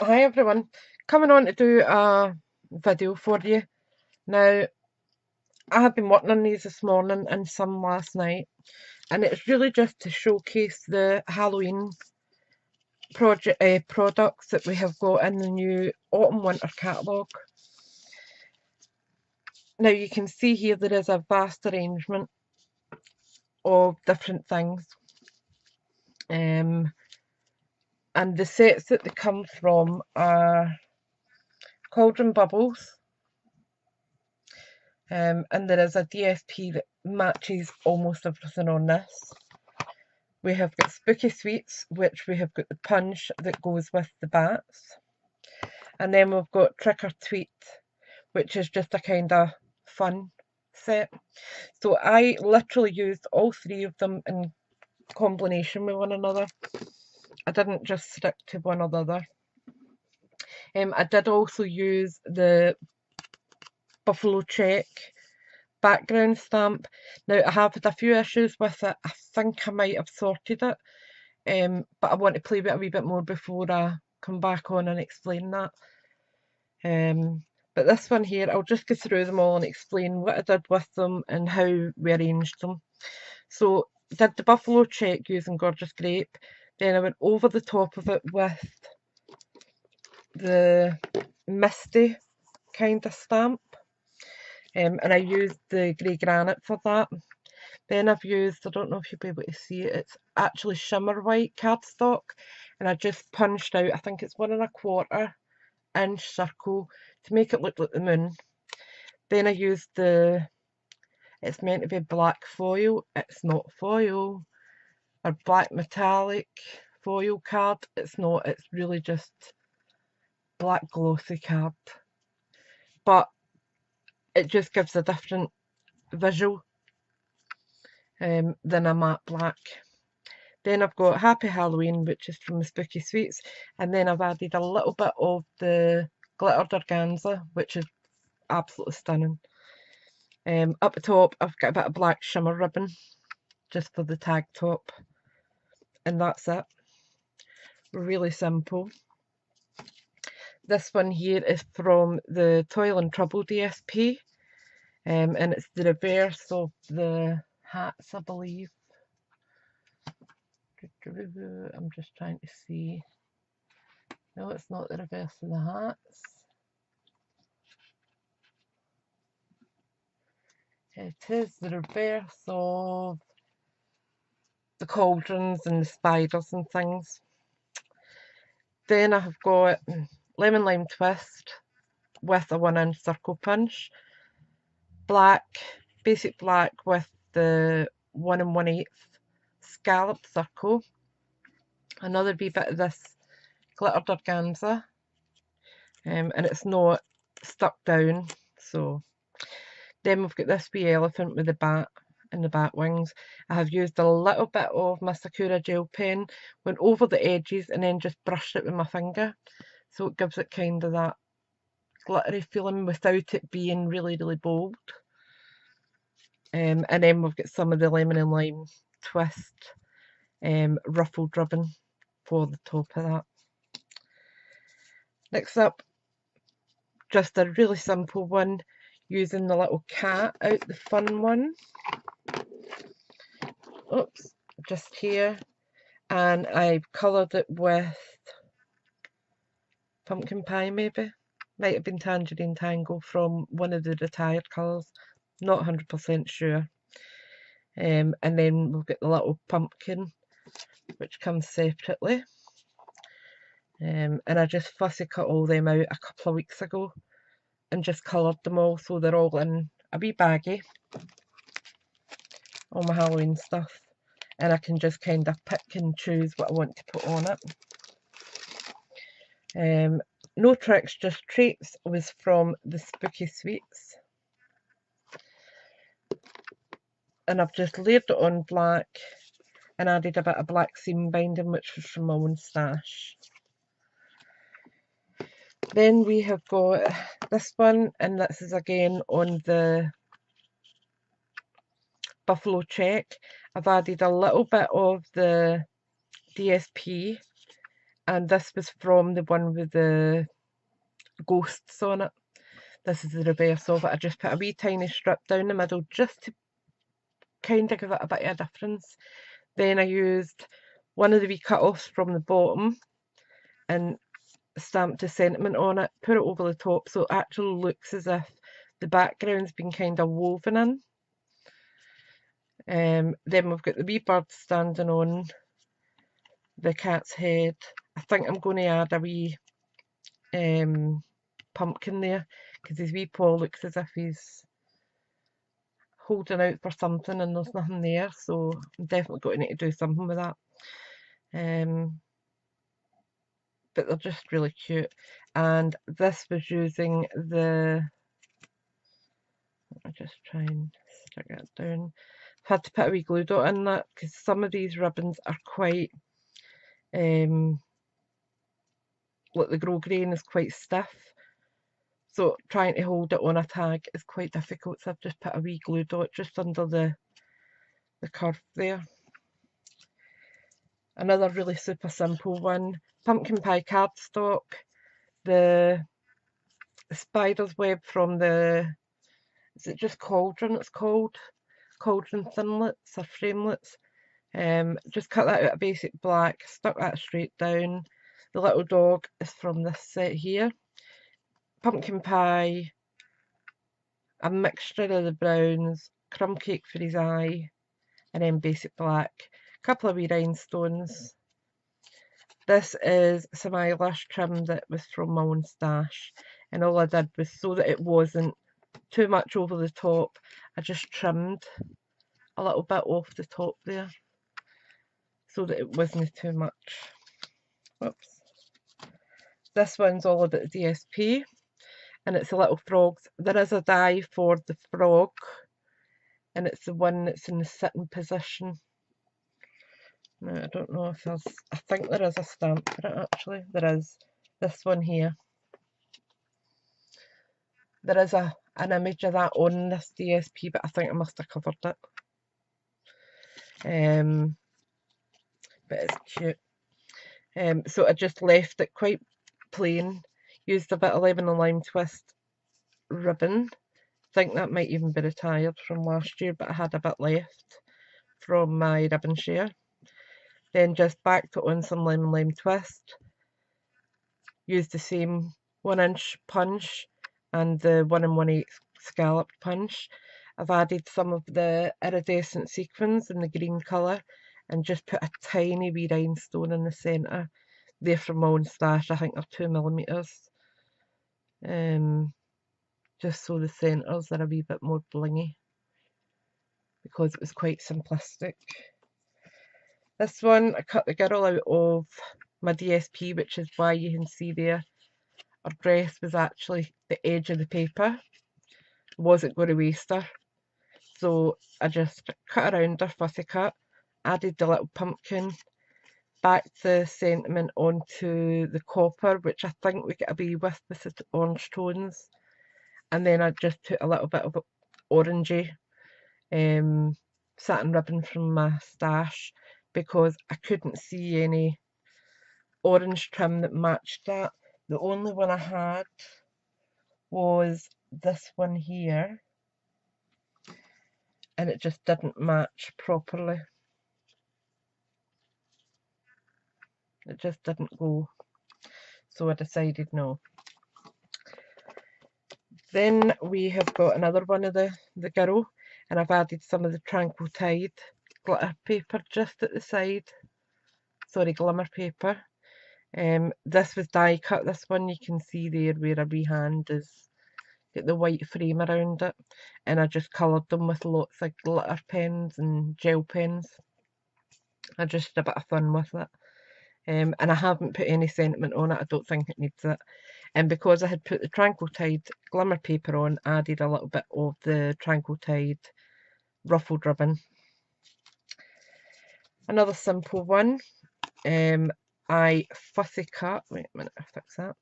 Hi everyone, coming on to do a video for you. Now, I have been working on these this morning and some last night, and it's really just to showcase the Halloween products that we have got in the new autumn winter catalogue. Now you can see here there is a vast arrangement of different things, and the sets that they come from are Cauldron Bubbles. And there is a DSP that matches almost everything on this. We have got Spooky Sweets, which we have got the punch that goes with the bats. And then we've got Trick or Treat, which is just a kind of fun set. So I literally used all three of them in combination with one another. I didn't just stick to one or the other. I did also use the Buffalo Check background stamp. Now I have had a few issues with it. I think I might have sorted it, but I want to play with it a wee bit more before I come back on and explain that. But this one here, I'll just go through them all and explain what I did with them and how we arranged them. So did the Buffalo Check using Gorgeous Grape, then I went over the top of it with the Misty kind of stamp, and I used the grey granite for that. Then I've used, I don't know if you'll be able to see it, it's actually shimmer white cardstock, and I just punched out, I think it's 1¼ inch circle to make it look like the moon. Then I used it's meant to be black foil, it's not foil, or black metallic foil card, it's not, it's really just black glossy card. But it just gives a different visual than a matte black. Then I've got Happy Halloween, which is from the Spooky Sweets, and then I've added a little bit of the glittered organza, which is absolutely stunning. Up the top, I've got a bit of black shimmer ribbon, just for the tag top, and that's it. Really simple. This one here is from the Toil and Trouble DSP, and it's the reverse of the hats, I believe. I'm just trying to see. No, it's not the reverse of the hats. It is the reverse of the cauldrons and the spiders and things. Then I have got Lemon Lime Twist with a 1-inch circle punch. Black, basic black with the 1 1/8 scallop circle. Another wee bit of this glittered organza, and it's not stuck down. So then we've got this wee elephant with the bat and the bat wings. I have used a little bit of my Sakura gel pen, went over the edges and then just brushed it with my finger, so it gives it kind of that glittery feeling without it being really, really bold. And then we've got some of the lemon and lime twist ruffled ribbon for the top of that. Next up, just a really simple one using the little cat out the fun one. Oops, just here. And I've coloured it with pumpkin pie, maybe. Might have been Tangerine Tango from one of the retired colours. Not 100% sure. And then we've got the little pumpkin, which comes separately. And I just fussy cut all them out a couple of weeks ago and just coloured them all so they're all in a wee baggie, all my Halloween stuff, and I can just kind of pick and choose what I want to put on it. No Tricks, Just Treats was from the Spooky Sweets, and I've just layered it on black and added a bit of black seam binding, which was from my own stash. Then we have got this one, and this is again on the Buffalo Check. I've added a little bit of the DSP and this was from the one with the ghosts on it. This is the reverse of it. I just put a wee tiny strip down the middle just to kind of give it a bit of a difference. Then I used one of the wee cut-offs from the bottom and stamped a sentiment on it, put it over the top so it actually looks as if the background's been kind of woven in. Then we've got the wee bird standing on the cat's head. I think I'm going to add a wee pumpkin there because his wee paw looks as if he's holding out for something and there's nothing there, so I'm definitely going to need to do something with that. But they're just really cute, and this was using the, I'll just try and stick it down. I've had to put a wee glue dot in that because some of these ribbons are quite like the grosgrain is quite stiff, so trying to hold it on a tag is quite difficult, so I've just put a wee glue dot just under the curve there. Another really super simple one, pumpkin pie cardstock, the spider's web from the, is it just cauldron it's called? Cauldron thinlets or framelets. Just cut that out of basic black, stuck that straight down. The little dog is from this set here. Pumpkin pie, a mixture of the browns, crumb cake for his eye, and then basic black. A couple of wee rhinestones. This is some eyelash trim that was from my own stash, and all I did was, so that it wasn't too much over the top, I just trimmed a little bit off the top there so that it wasn't too much. Whoops. This one's all about the DSP, and it's the little frogs. There is a die for the frog, and it's the one that's in the sitting position. Now, I don't know if there's, I think there is a stamp for it actually. There is this one here. There is an image of that on this DSP, but I think I must have covered it. But it's cute. So I just left it quite plain, used a bit of lemon and lime twist ribbon. I think that might even be retired from last year, but I had a bit left from my ribbon share. Then just backed it on some lemon lime twist, used the same 1-inch punch and the 1 1/8 scalloped punch. I've added some of the iridescent sequins in the green colour and just put a tiny wee rhinestone in the centre. They're from my own stash, I think they're 2mm. Just so the centres are a wee bit more blingy, because it was quite simplistic. This one, I cut the girl out of my DSP, which is why you can see there her dress was actually the edge of the paper. Wasn't going to waste her. So I just cut around her, fussy cut, added the little pumpkin, backed the sentiment onto the copper, which I think we get away with the orange tones. And then I just put a little bit of orangey satin ribbon from my stash, because I couldn't see any orange trim that matched that. The only one I had was this one here, and it just didn't match properly. It just didn't go, so I decided no. Then we have got another one of the girl, and I've added some of the Tranquil Tide glitter paper just at the side. Sorry, glimmer paper. This was die cut, this one. You can see there where a wee hand is got the white frame around it, and I just coloured them with lots of glitter pens and gel pens. I just had a bit of fun with it. And I haven't put any sentiment on it, I don't think it needs it. And because I had put the Tranquil Tide glimmer paper on, I added a little bit of the Tranquil Tide ruffled ribbon. Another simple one, I fussy cut, wait a minute, I'll fix that.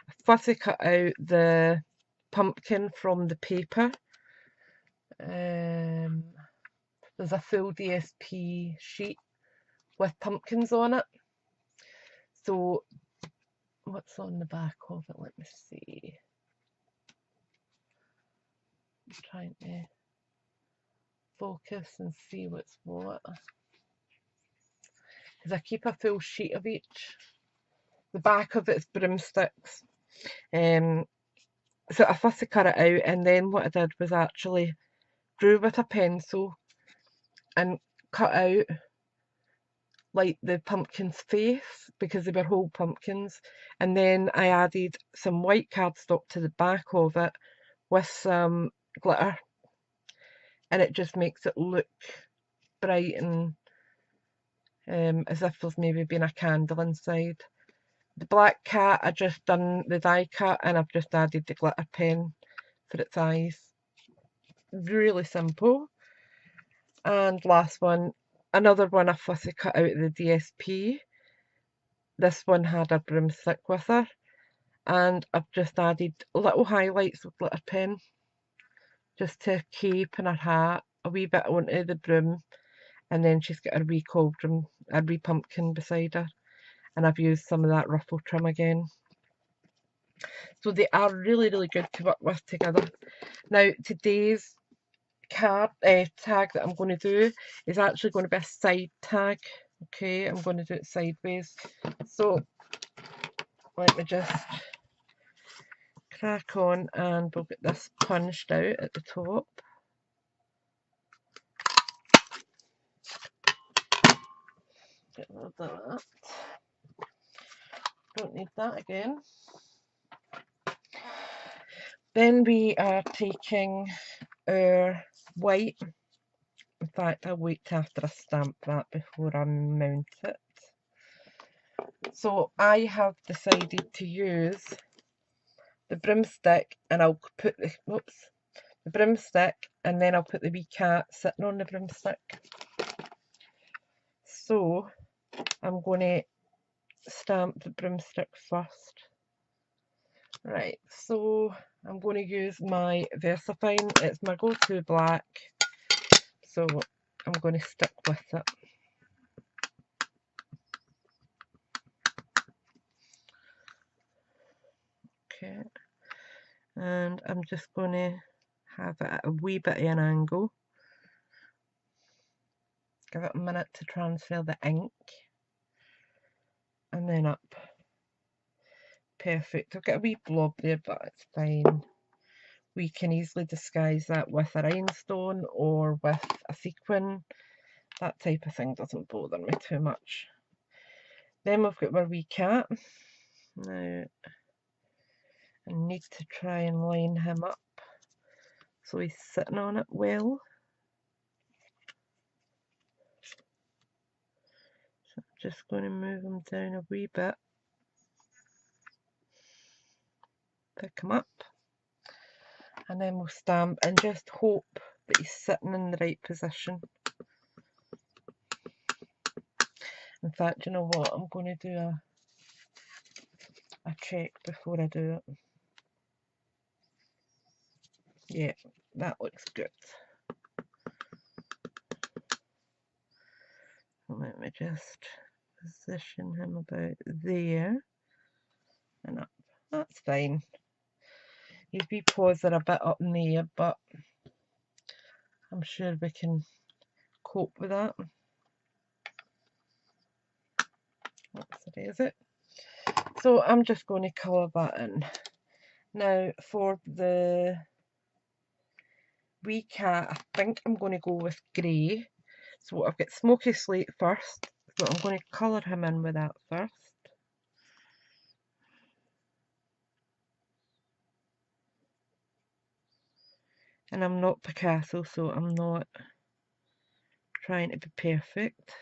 I fussy cut out the pumpkin from the paper. There's a full DSP sheet with pumpkins on it. So what's on the back of it? Let me see. I'm trying to focus and see what's what. Because I keep a full sheet of each. The back of it's broomsticks. So I fussy cut it out, and then what I did was actually drew with a pencil and cut out like the pumpkin's face, because they were whole pumpkins, and then I added some white cardstock to the back of it with some glitter, and it just makes it look bright and as if there's maybe been a candle inside. The black cat, I just done the die cut and I've just added the glitter pen for its eyes. Really simple. And last one, another one I fussy cut out of the DSP. This one had a broomstick with her, and I've just added little highlights with glitter pen just to keep in her hat a wee bit onto the broom, and then she's got her wee cauldron, her wee pumpkin beside her, and I've used some of that ruffle trim again. So they are really, really good to work with together. Now today's card tag that I'm going to do is actually going to be a side tag. Okay, I'm going to do it sideways. So let me just crack on, and we'll get this punched out at the top. Get rid of that. Don't need that again. Then we are taking our white. In fact, I'll wait after I stamp that before I mount it. So I have decided to use the broomstick, and I'll put the broomstick, and then I'll put the wee cat sitting on the broomstick. So I'm going to stamp the broomstick first. Right, so I'm going to use my VersaFine. It's my go-to black, so I'm going to stick with it. Okay, and I'm just going to have it at a wee bit of an angle. Give it a minute to transfer the ink, and then up. Perfect. I'll get a wee blob there, but it's fine. We can easily disguise that with a rhinestone or with a sequin. That type of thing doesn't bother me too much. Then we've got our wee cat. Now I need to try and line him up so he's sitting on it well. So I'm just going to move him down a wee bit. Pick him up. And then we'll stamp and just hope that he's sitting in the right position. In fact, you know what? I'm going to do a check before I do it. Yeah, that looks good. Let me just position him about there and up. That's fine. His wee paws are a bit up in the air, but I'm sure we can cope with that. Let's erase it. So I'm just going to colour that in. Now for the wee cat, I think I'm going to go with grey. So I've got smoky slate first, so I'm going to colour him in with that first. And I'm not Picasso, so I'm not trying to be perfect.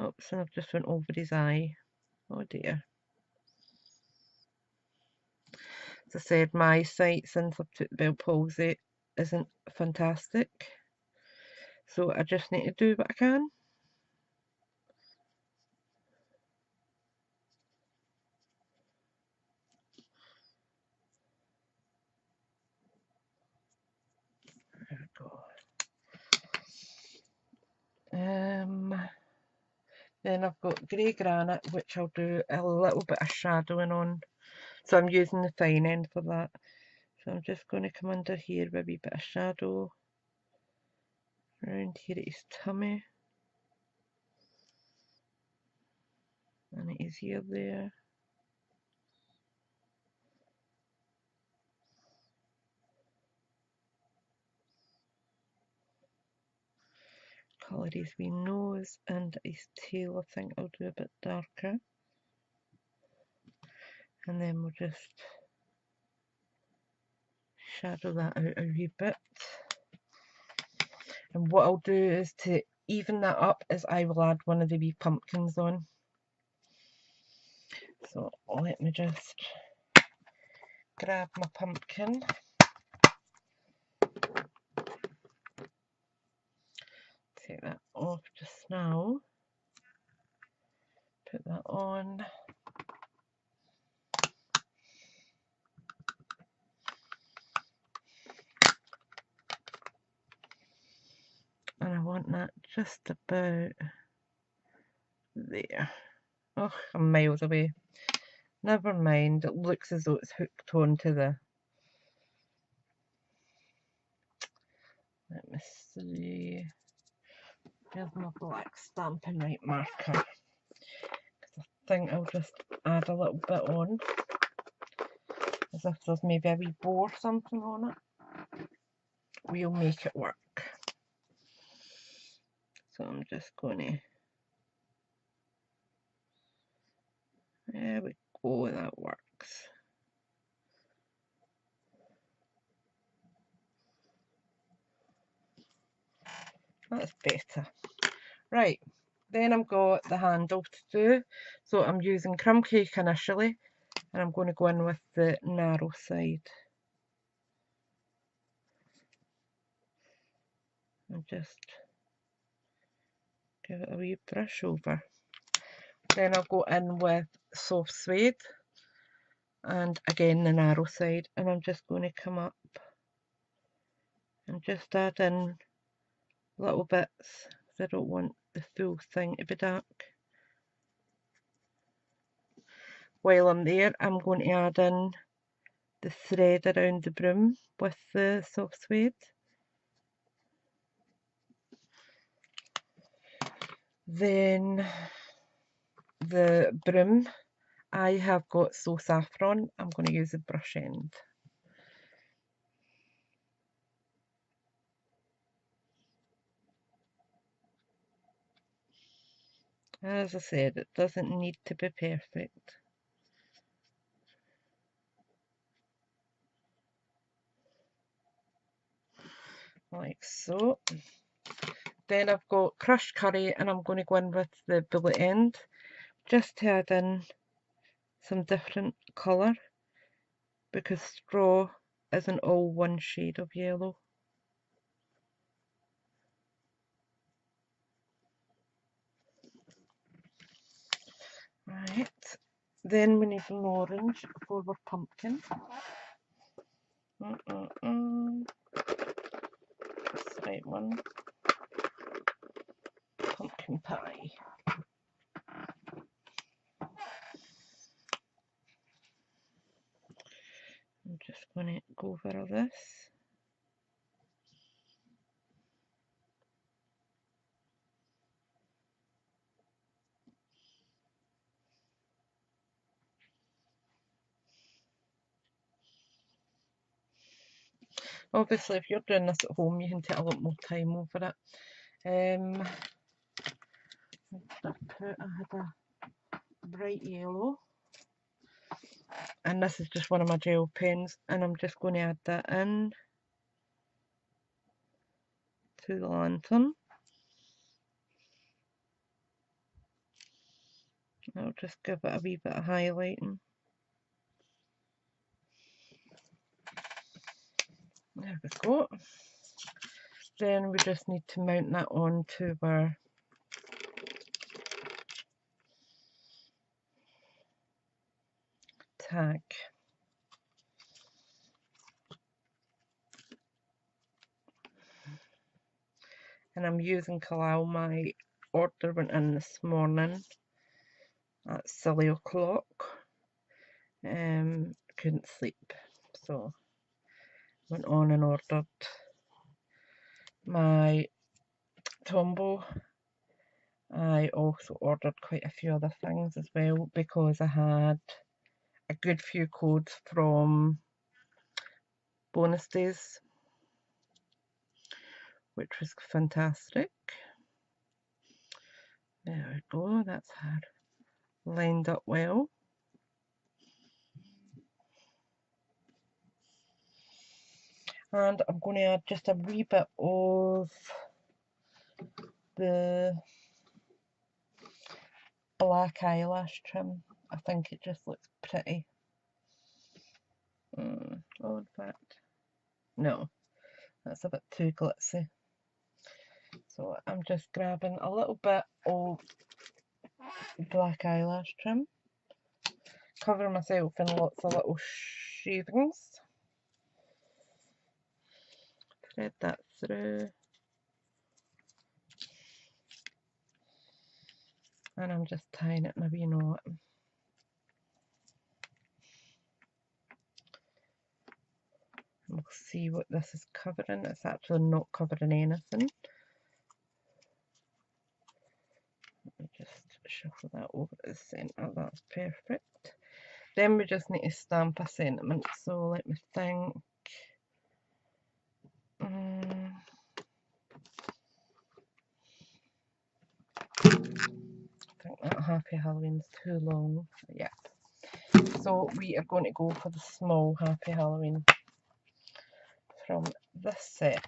Oops, and I've just went over his eye. Oh dear. As I said, my sight since I've took the Bell palsy isn't fantastic. So I just need to do what I can. There we go. Then I've got grey granite, which I'll do a little bit of shadowing on. So I'm using the fine end for that. So I'm just going to come under here with a wee bit of shadow. Around here at his tummy. And at his ear there. Colour his wee nose and his tail. I think I'll do a bit darker. And then we'll just shadow that out a wee bit. And what I'll do is to even that up is I will add one of the wee pumpkins on. So let me just grab my pumpkin. Take that off just now. Put that on. And I want that just about there. Oh, I'm miles away. Never mind, it looks as though it's hooked onto the... Let me see. Here's my black Stampin' Up marker. I think I'll just add a little bit on. As if there's maybe a wee bow or something on it. We'll make it work. So I'm just going to... There we go, that works. That's better. Right, then I've got the handle to do. So I'm using crumb cake initially, and I'm going to go in with the narrow side. And just give it a wee brush over. Then I'll go in with soft suede, and again the narrow side, and I'm just going to come up and just add in little bits, because I don't want the full thing to be dark. While I'm there, I'm going to add in the thread around the brim with the soft suede. Then the brim, I have got So Saffron. I'm going to use a brush end. As I said, it doesn't need to be perfect. Like so. Then I've got crushed curry, and I'm going to go in with the bullet end just to add in some different colour, because straw isn't all one shade of yellow. Right, then we need an orange for our pumpkin. That's the right one. Pumpkin pie. I'm just going to go over all this. Obviously, if you're doing this at home, you can take a lot more time over it. I had a bright yellow, and this is just one of my gel pens, and I'm just going to add that in to the lantern. I'll just give it a wee bit of highlighting. There we go. Then we just need to mount that onto our tag. And I'm using Kalao, my order went in this morning at silly o'clock. Couldn't sleep, so went on and ordered my Tombow. I also ordered quite a few other things as well because I had a good few codes from bonus days, which was fantastic. There we go, that's her lined up well. And I'm going to add just a wee bit of the black eyelash trim. I think it just looks pretty. Oh, in fact, no, that's a bit too glitzy. So I'm just grabbing a little bit of black eyelash trim, cover myself in lots of little shavings, thread that through, and I'm just tying it in a wee knot. We'll see what this is covering. It's actually not covering anything. Let me just shuffle that over to the centre. That's perfect. Then we just need to stamp a sentiment. So let me think. I think that Happy Halloween's too long. Yeah. So we are going to go for the small Happy Halloween from this set,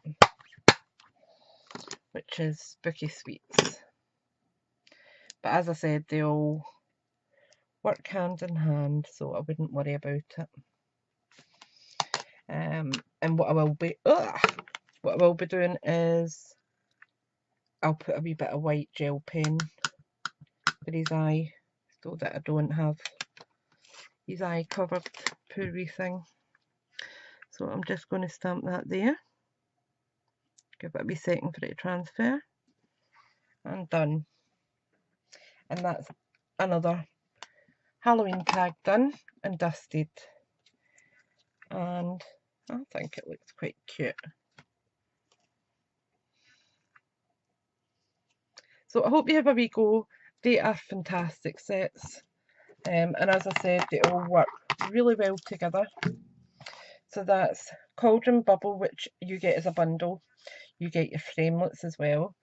which is Spooky Sweets. But as I said, they all work hand in hand, so I wouldn't worry about it. And what I will be doing is I'll put a wee bit of white gel pen for his eye, so that I don't have his eye covered, poor wee thing. So I'm just going to stamp that there, give it a wee second for it to transfer, and done. And that's another Halloween tag done and dusted, and I think it looks quite cute. So I hope you have a wee go. They are fantastic sets, and as I said, they all work really well together. So that's Cauldron Bubble, which you get as a bundle. You get your framelits as well.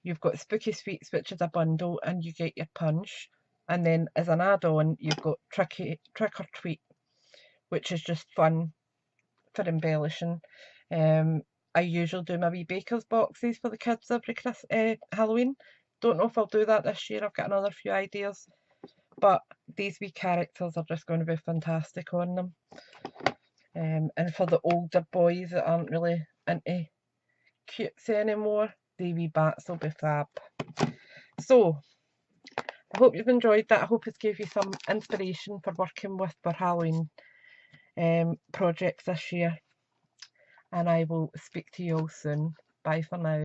You've got Spooky Sweets, which is a bundle, and you get your punch. And then as an add-on, you've got Trick or Treat, which is just fun for embellishing. I usually do my wee baker's boxes for the kids every Halloween. Don't know if I'll do that this year. I've got another few ideas, but these wee characters are just going to be fantastic on them. And for the older boys that aren't really into cutesy anymore, the wee bats will be fab. So I hope you've enjoyed that. I hope it's gave you some inspiration for working with our Halloween projects this year, and I will speak to you all soon. Bye for now.